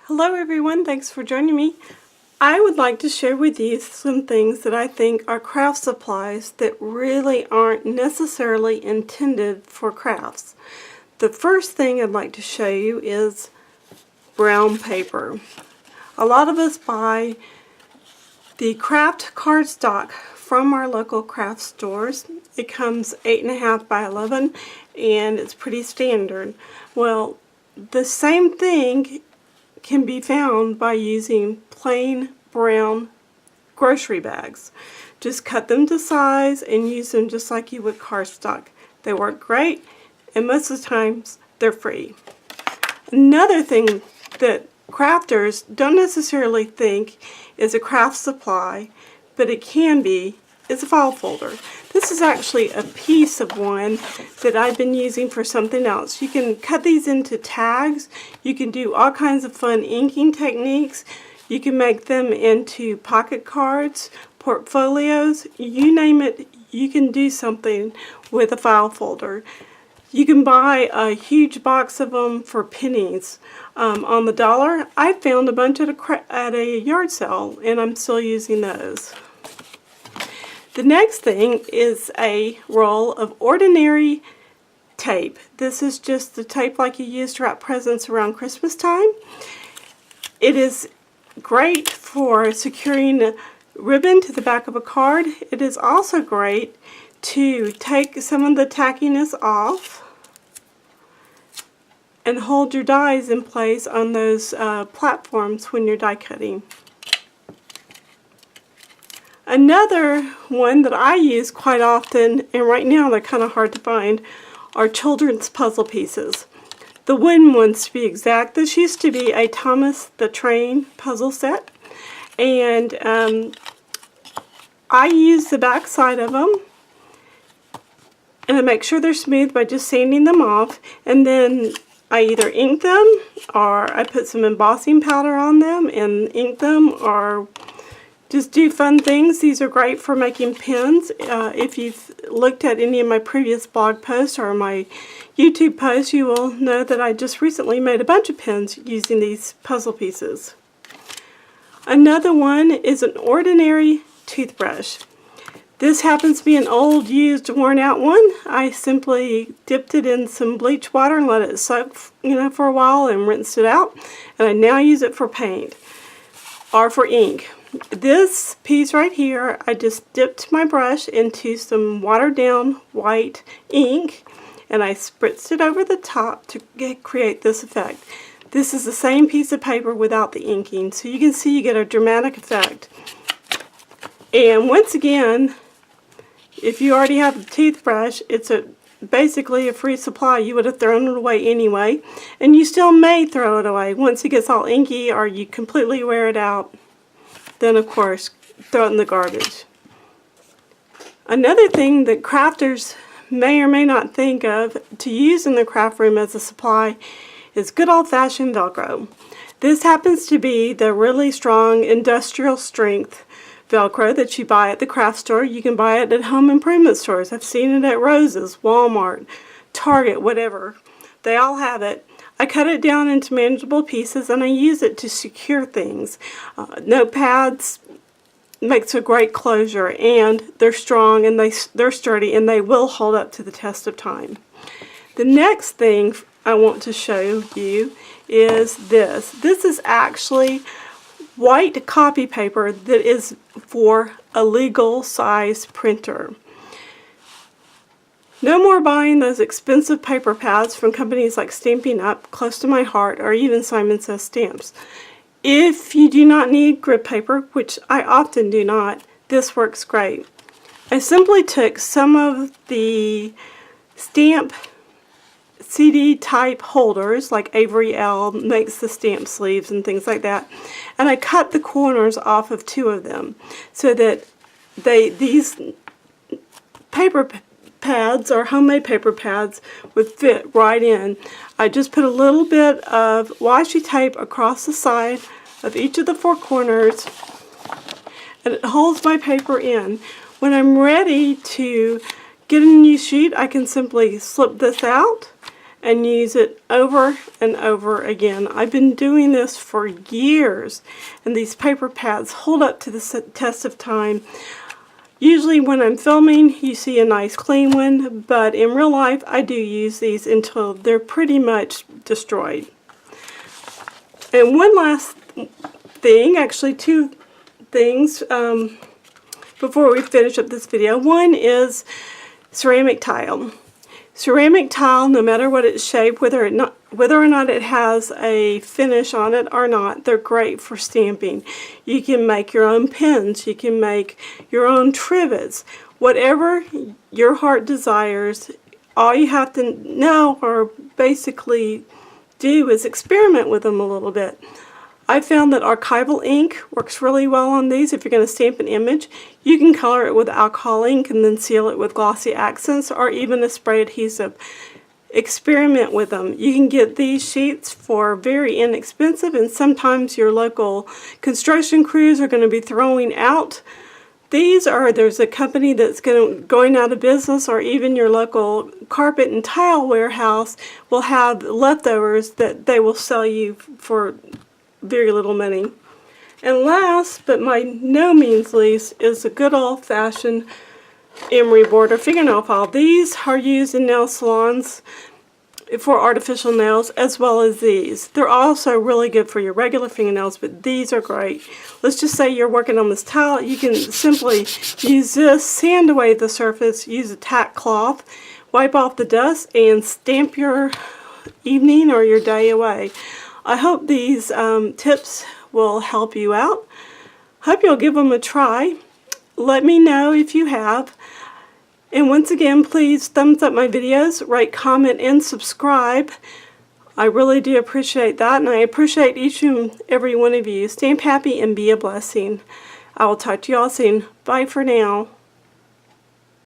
Hello everyone, thanks for joining me. I would like to share with you some things that I think are craft supplies that really aren't necessarily intended for crafts. The first thing I'd like to show you is brown paper. A lot of us buy the craft cardstock from our local craft stores. It comes 8.5 by 11 and it's pretty standard. Well, the same thing can be found by using plain brown grocery bags. Just cut them to size and use them just like you would cardstock. They work great and most of the times they're free. Another thing that crafters don't necessarily think is a craft supply, but it can be, is a file folder. This is actually a piece of one that I've been using for something else. You can cut these into tags. You can do all kinds of fun inking techniques. You can make them into pocket cards, portfolios, you name it, you can do something with a file folder. You can buy a huge box of them for pennies on the dollar. I found a bunch at a yard sale and I'm still using those. The next thing is a roll of ordinary tape. This is just the tape like you use to wrap presents around Christmas time. It is great for securing ribbon to the back of a card. It is also great to take some of the tackiness off and hold your dies in place on those platforms when you're die cutting. Another one that I use quite often, and right now they're kind of hard to find, are children's puzzle pieces. The wooden ones to be exact. This used to be a Thomas the Train puzzle set, and I use the back side of them and I make sure they're smooth by just sanding them off, and then I either ink them or I put some embossing powder on them and ink them, or just do fun things. These are great for making pins. If you've looked at any of my previous blog posts or my YouTube posts, you will know that I just recently made a bunch of pins using these puzzle pieces. Another one is an ordinary toothbrush. This happens to be an old, used, worn out one. I simply dipped it in some bleach water and let it soak for a while and rinsed it out. And I now use it for paint or for ink. This piece right here, I just dipped my brush into some watered down white ink and I spritzed it over the top to create this effect. This is the same piece of paper without the inking, so you can see you get a dramatic effect. And once again, if you already have a toothbrush, it's basically a free supply. You would have thrown it away anyway, and you still may throw it away once it gets all inky or you completely wear it out. Then of course throw it in the garbage. Another thing that crafters may or may not think of to use in the craft room as a supply is good old-fashioned Velcro. This happens to be the really strong industrial strength Velcro that you buy at the craft store. You can buy it at home improvement stores. I've seen it at Rose's, Walmart, Target, whatever. They all have it. I cut it down into manageable pieces and I use it to secure things. Notepads makes a great closure, and they're strong and they're sturdy and they will hold up to the test of time. The next thing I want to show you is this. This is actually white copy paper that is for a legal size printer. No more buying those expensive paper pads from companies like Stampin' Up, close to my heart, or even Simon Says Stamps. If you do not need grid paper, which I often do not, this works great. I simply took some of the stamp CD type holders, like Avery L makes the stamp sleeves and things like that, and I cut the corners off of 2 of them so that these paper pads or homemade paper pads would fit right in. I just put a little bit of washi tape across the side of each of the 4 corners and it holds my paper in. When I'm ready to get a new sheet, I can simply slip this out and use it over and over again. I've been doing this for years, and these paper pads hold up to the test of time. Usually when I'm filming, you see a nice clean one, but in real life, I do use these until they're pretty much destroyed. And one last thing, actually two things before we finish up this video. One is ceramic tile. Ceramic tile, no matter what its shape, whether or not it has a finish on it or not, they're great for stamping. You can make your own pins, you can make your own trivets, whatever your heart desires. All you have to know or basically do is experiment with them a little bit. I found that archival ink works really well on these. If you're going to stamp an image, you can color it with alcohol ink and then seal it with glossy accents or even a spray adhesive. Experiment with them. You can get these sheets for very inexpensive, and sometimes your local construction crews are going to be throwing out these, or there's a company that's going out of business, or even your local carpet and tile warehouse will have leftovers that they will sell you for very little money. And last, but by no means least, is a good old-fashioned emery board or fingernail file. These are used in nail salons for artificial nails, as well as these. They're also really good for your regular fingernails, but these are great. Let's just say you're working on this tile. You can simply use this, sand away the surface, use a tack cloth, wipe off the dust, and stamp your evening or your day away. I hope these tips will help you out. Hope you'll give them a try. Let me know if you have. And once again, please thumbs up my videos, rate, comment, and subscribe. I really do appreciate that, and I appreciate each and every one of you. Stamp happy and be a blessing. I will talk to you all soon. Bye for now.